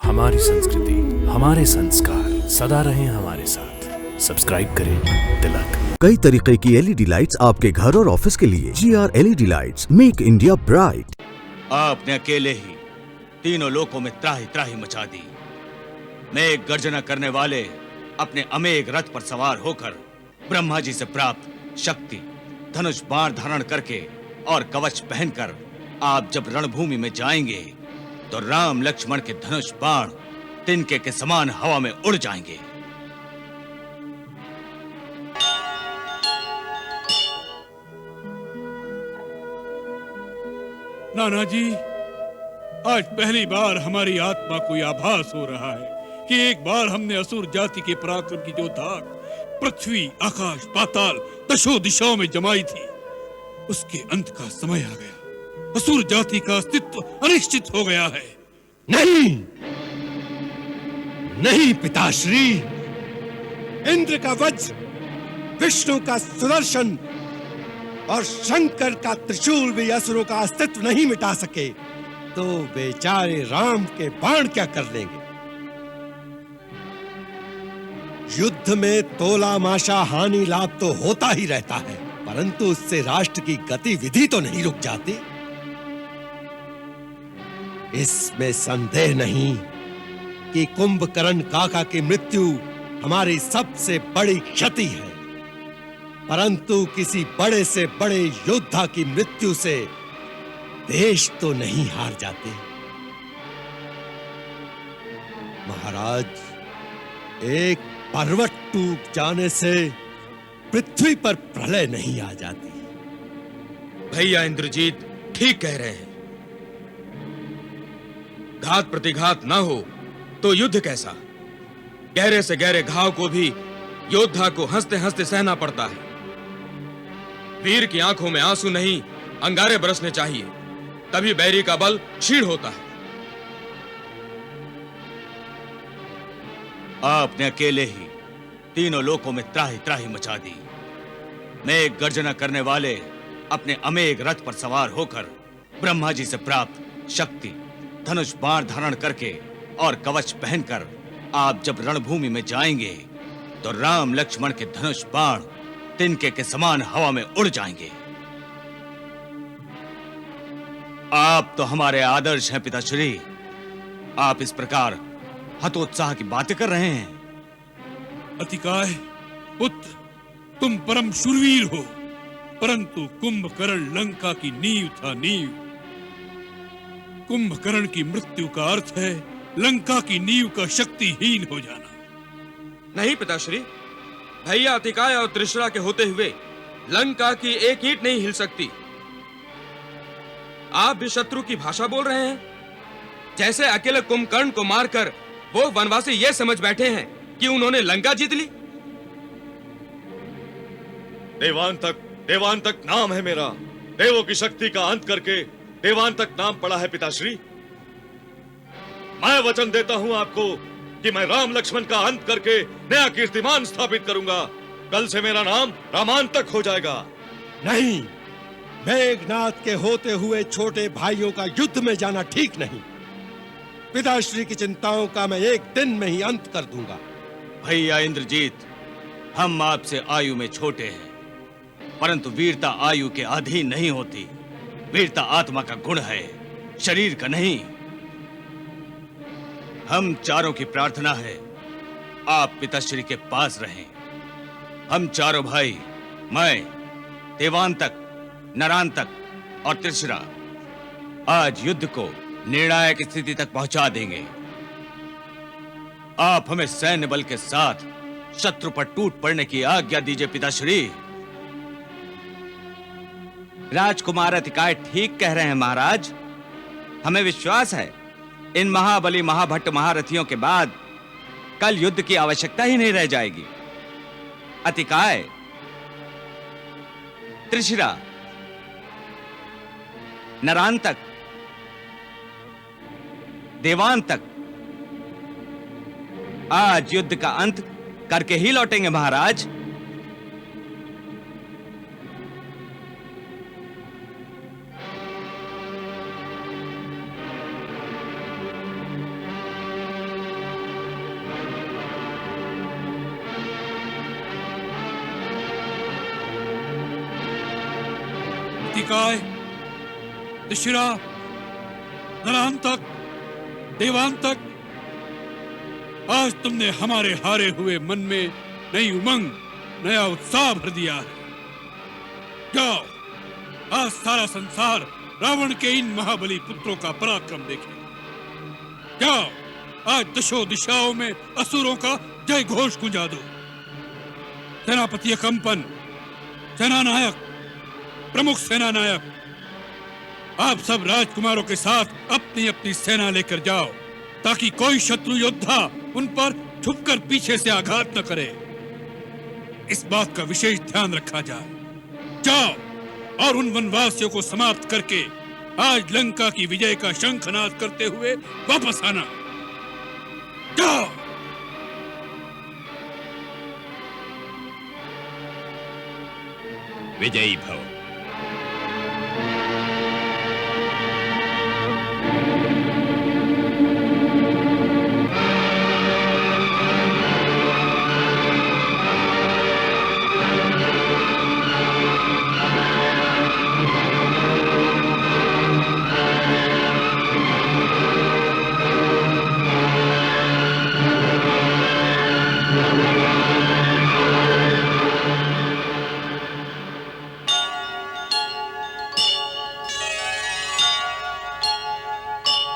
हमारी संस्कृति, हमारे संस्कार सदा रहें हमारे साथ। सब्सक्राइब करें तिलक। कई तरीके की एलईडी लाइट्स आपके घर और ऑफिस के लिए। GR LED lights, make India bright. आपने अकेले ही तीनों लोकों में त्राही त्राही मचा दी। मेघ गर्जना करने वाले अपने अमेघ रथ पर सवार होकर ब्रह्मा जी से प्राप्त शक्ति, धनुष बाण धारण करके और कवच पहनकर आप जब रणभूमि में जाएंगे तो राम लक्ष्मण के धनुष बाण तिनके के समान हवा में उड़ जाएंगे। नाना जी, आज पहली बार हमारी आत्मा को यह आभास हो रहा है कि एक बार हमने असुर जाति के पराक्रम की जो धाक पृथ्वी, आकाश, पाताल, दशों दिशाओं में जमाई थी, उसके अंत का समय आ गया। असुर जाति का अस्तित्व अनिश्चित हो गया है। नहीं, नहीं पिताश्री, इंद्र का वज्र, विष्णु का सुदर्शन और शंकर का त्रिशूल भी असुरों का अस्तित्व नहीं मिटा सके, तो बेचारे राम के बाण क्या कर लेंगे। युद्ध में तोला माशा हानि लाभ तो होता ही रहता है, परंतु उससे राष्ट्र की गतिविधि तो नहीं रुक जाती। इसमें संदेह नहीं कि कुंभकर्ण काका की मृत्यु हमारी सबसे बड़ी क्षति है, परंतु किसी बड़े से बड़े योद्धा की मृत्यु से देश तो नहीं हार जाते। महाराज, एक पर्वत टूट जाने से पृथ्वी पर प्रलय नहीं आ जाती। भैया इंद्रजीत ठीक कह रहे हैं। घात प्रतिघात ना हो तो युद्ध कैसा। गहरे से गहरे घाव को भी योद्धा को हंसते हंसते सहना पड़ता है। वीर की आंखों में आंसू नहीं, अंगारे बरसने चाहिए, तभी बैरी का बल क्षीण होता है। आपने अकेले ही तीनों लोकों में त्राही त्राही मचा दी। मेघ गर्जना करने वाले अपने अमेघ रथ पर सवार होकर ब्रह्मा जी से प्राप्त शक्ति, धनुष बाण धारण करके और कवच पहनकर आप जब रणभूमि में जाएंगे तो राम लक्ष्मण के धनुष बाण तिनके के समान हवा में उड़ जाएंगे। आप तो हमारे आदर्श हैं पिताश्री। आप इस प्रकार हतोत्साह की बातें कर रहे हैं। अतिकाय पुत्र, तुम परम शूरवीर हो, परंतु कुंभकर्ण लंका की नींव था नींव। कुंभकर्ण की मृत्यु का अर्थ है लंका की नींव का शक्तिहीन हो जाना। नहीं पिताश्री, भैया अतिकाय और त्रिशरा के होते हुए लंका की एक ईंट नहीं हिल सकती। आप भी शत्रु की भाषा बोल रहे हैं। जैसे अकेले कुंभकर्ण को मारकर वो वनवासी ये समझ बैठे हैं कि उन्होंने लंका जीत ली। देवांतक नाम है मेरा। देवों की शक्ति का अंत करके देवांतक नाम पड़ा है पिताश्री। मैं वचन देता हूं आपको कि मैं राम लक्ष्मण का अंत करके नया कीर्तिमान स्थापित करूंगा। कल से मेरा नाम रामांतक हो जाएगा। नहीं, मेघनाथ के होते हुए छोटे भाइयों का युद्ध में जाना ठीक नहीं। पिताश्री की चिंताओं का मैं एक दिन में ही अंत कर दूंगा। भैया इंद्रजीत, हम आपसे आयु में छोटे हैं, परंतु वीरता आयु के अधीन नहीं होती। वीरता आत्मा का गुण है, शरीर का नहीं। हम चारों की प्रार्थना है आप पिताश्री के पास रहें। हम चारों भाई, मैं, देवांतक, नरांतक और त्रिशरा, आज युद्ध को निर्णायक स्थिति तक पहुंचा देंगे। आप हमें सैन्य बल के साथ शत्रु पर टूट पड़ने की आज्ञा दीजिए पिताश्री। राजकुमार अतिकाय ठीक कह रहे हैं महाराज। हमें विश्वास है इन महाबली महाभट्ट महारथियों के बाद कल युद्ध की आवश्यकता ही नहीं रह जाएगी। अतिकाय, त्रिशिरा, नरांतक, देवांतक, आज युद्ध का अंत करके ही लौटेंगे महाराज। महाकाय, त्रिशिरा, नरांतक, देवांतक, आज तुमने हमारे हारे हुए मन में नई उमंग, नया उत्साह भर दिया है। जाओ, आज सारा संसार रावण के इन महाबली पुत्रों का पराक्रम देखे। जाओ, आज दशों दिशाओं में असुरों का जय घोष गुंजा दो। सेनापति कंपन, सेनानायक, प्रमुख सेनानायक, आप सब राजकुमारों के साथ अपनी अपनी सेना लेकर जाओ, ताकि कोई शत्रु योद्धा उन पर छुपकर पीछे से आघात न करे। इस बात का विशेष ध्यान रखा जाए। जाओ और उन वनवासियों को समाप्त करके आज लंका की विजय का शंखनाद करते हुए वापस आना। जाओ। विजयी भव।